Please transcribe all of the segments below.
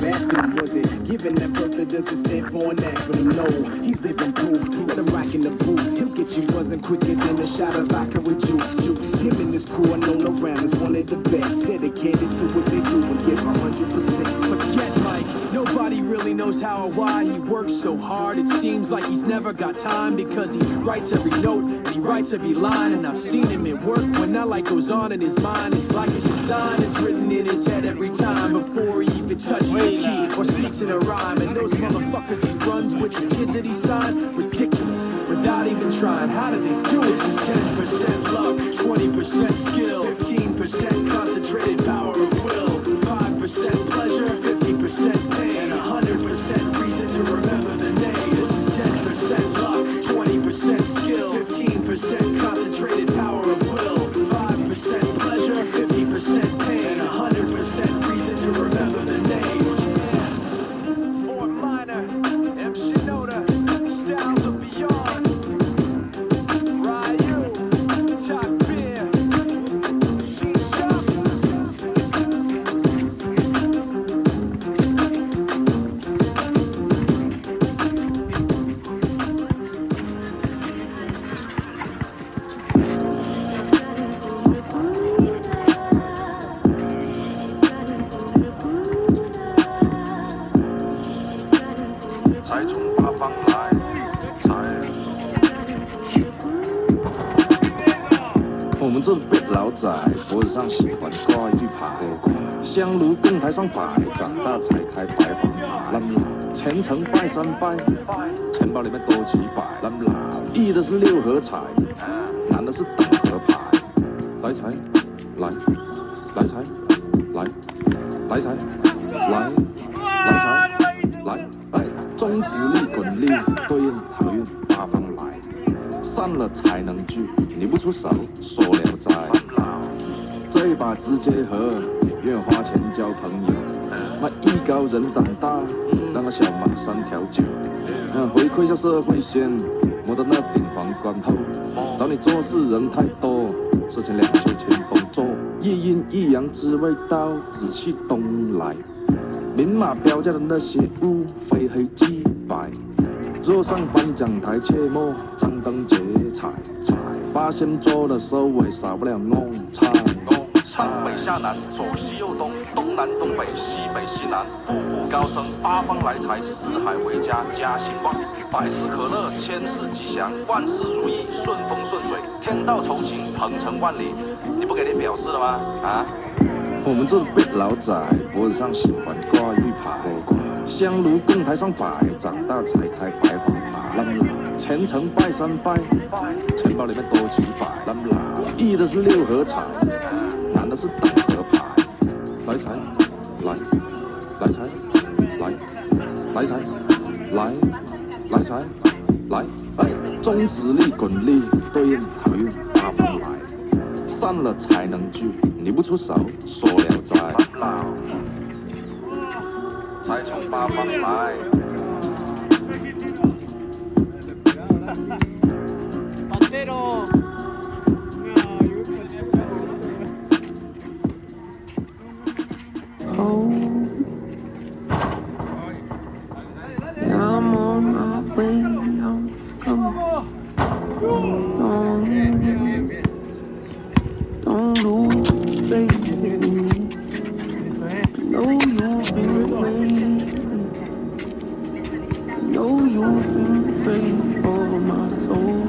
Masculine was it? Given that Bertha doesn't stand for an acronym. No, he's living proof. Let him rock in the booth. He'll get you buzzing quicker than a shot of vodka with juice. Him and his crew are known around as one of the best. Dedicated to what they do and give 100%. Forget Mike, nobody really knows how or why he works so hard. It seems like he's never got time because he writes every note and he writes every line. And I've seen him at work when that light goes on in his mind. It's like a design is written in his head every time before he even touches a key or speaks in a rhyme. And those motherfuckers he runs with, the kids that he signed, ridiculous, without even trying. How do they do it? This is 10% luck, 20% skill, 15% concentrated power of will, 5% pleasure, 50% pain, and 100% reason to remember the name. This is 10% luck, 20% skill, 15% concentrated power of will, 5% pleasure, 50% pain, and 100% reason to remember the name. Fort Minor, M. Shinoda, Styles of Beyond, Ryu, Top Beer, Shisha.我们这辈老仔脖子上喜欢挂一句牌，香炉供台上摆，长大才开白黄牌。前程拜三拜，钱包里面多几百。易的是六合彩，难的是等合牌。来财，来，来财，来，来财，来，来财，来，哎，中指力滚力，对应好运八方来。散了才能聚，你不出手，说了斋。这一把直接和，愿花钱交朋友。那艺高人胆大，让他小满3条酒。回馈下社会先，摸到那顶皇冠后。找你做事人太多，事情两袖清风做。一阴一阳之谓道，仔细东来。明码标价的那些物，非黑即白。若上颁奖台，切莫张灯结彩。八仙桌的收尾，少不了弄菜。上北下南，左西右东，东南东北，西北西南，步步高升，八方来财，四海为家，家兴旺，百事可乐，千事吉祥，万事如意，顺风顺水，天道酬勤，鹏程万里。你不给点表示了吗？啊？我们这辈老仔脖子上喜欢挂玉牌，香炉供台上摆，长大才开白黄牌。前程拜三拜，钱包里面多几百。易的是六合彩，难的是等合牌。来财，来，来财，来，来财，来，来财，来，哎，中指力滚力，对应好运八方来。散了才能聚，你不出手，说了斋。财从八方来。Oh, yeah, I'm on my way, I'm coming. Don't lose faith in me. Know you've been waiting. Know you've been praying for my soul.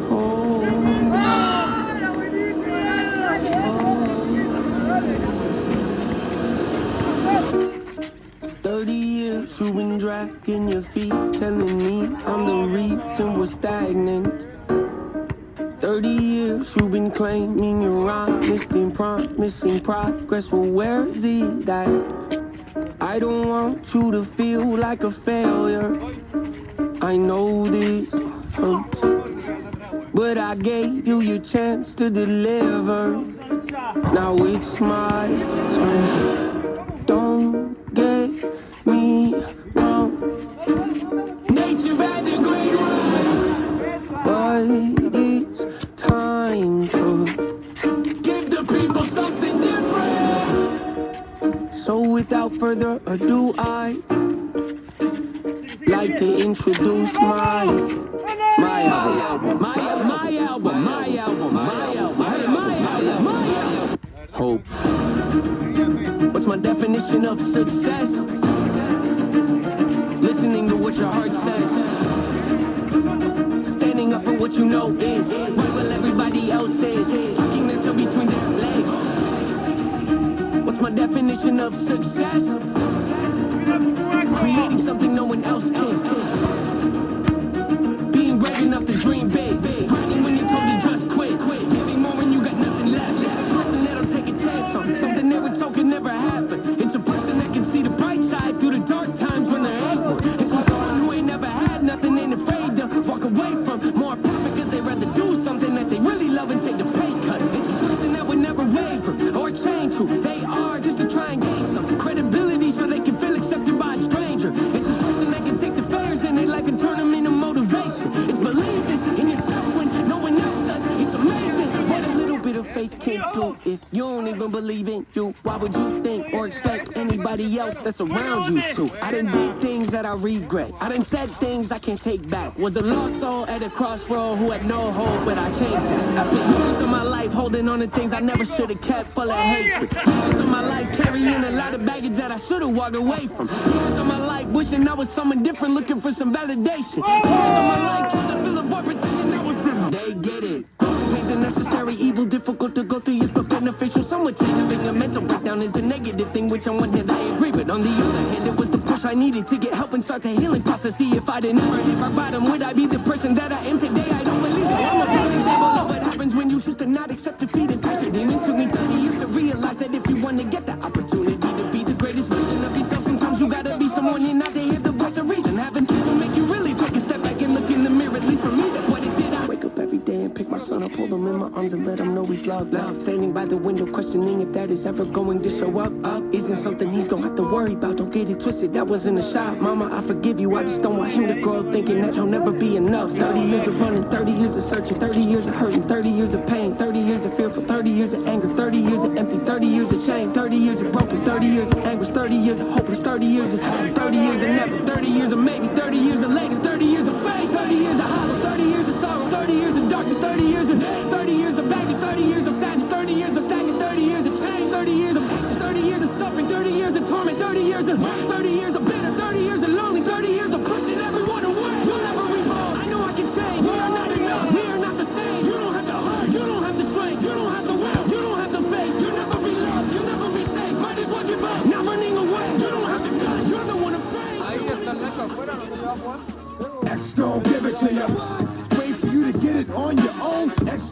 Oh. 30 years you've been dragging your feet, telling me I'm the reason we're stagnant. 30 years you've been claiming you're honest and promising progress, well where is it at? I don't want you to feel like a failure. I know this hurts, but I gave you your chance to deliver. Now it's my turn. Don't get me wrong. Nature had a great run, but it's time to give the people something different. So without further ado, I like to introduce my album. Hope. What's my definition of success? Listening to what your heart says. Standing up for what you know is right while everybody else is. Tucking their toe between their legs. What's my definition of success? Creating something no one else can. Being brave enough to dream big. Grinding when you're told to just quit. Giving more when you got nothing left. It's a person that'll take a chance on something they were told could never happen. It's a person that can see the bright side through the dark times when there ain't one. It's for someone who ain't never had nothing, ain't afraid to walk away from more perfect, cause they'd rather do something that they really love and take the pay cut. It's a person that would never waver or change who they are just to try and gain some credibility so they can feel accepted by a stranger. It's a person that can take the failures in their life and turn them into motivation. It's believing in yourself when no one else does. It's amazing what a little bit of faith can do. If you don't even believe in you, why would you think or expect anybody else that's around you to? I done did things that I regret. I done said things I can't take back. Was a lost soul at a crossroad who had no hope, but I changed that. I spent years of my life holding on to things I never should have kept, full of hatred. Years of my life carrying a lot of baggage that I should have walked away from. Years of my life wishing I was someone different, looking for some validation. Years of my life trying to fill a void, pretending I was him. They get it. Pain's a necessary evil, difficult to go through, yes, but beneficial. Some would say having a mental breakdown is a negative thing, which on one hand I agree, but on the other hand it was the push I needed to get help and start the healing process. See, if I'd never hit my bottom, would I be the person that I am today? I don't believe so. I'm a good example of what happens when you choose to not accept defeat and face your demons. Took me 30 years to realize that if you want to get the opportunity to be the greatest version of yourself, sometimes you gotta be someone you're not to hear the voice of reason. Having kids will make you really take a step back and look in the mirror. At least for me, that's what it did. I wake up every day and pick my son up, hold him in my arms and let him know he's loved. Standing by the window, questioning if that is ever going to show up. Isn't something he's gonna have to worry about. Don't get it twisted, that wasn't a shot. Mama, I forgive you. I just don't want him to grow up thinking that he'll never be enough. 30 years of running, 30 years of searching, 30 years of hurting, 30 years of pain, 30 years of fearful, 30 years of anger, 30 years of empty, 30 years of shame, 30 years of broken, 30 years of anguish, 30 years of hopeless, 30 years of 30 years of never, 30 years of maybe, 30 years of later, 30 years of fate, 30 years of hollow, 30 years of sorrow, 30 years of darkness, 30 years of 30 years of baggage, 30 years of sadness, 30 years of stagnant, 30 years of change, 30 years of patience, 30 years of suffering, 30 years of torment, 30 years of bitter, 30 years of lonely, 30 years of pushing everyone away. You'll never revolve. I know I can change. We are not enough. We are not the same. You don't have the heart. You don't have the strength. You don't have the will. You don't have the faith. You'll never be loved. You'll never be safe. Might as well give up. Not running away. You don't have the guts. You're the one afraid. X gon' give it to you. Wait for you to get it on your own. X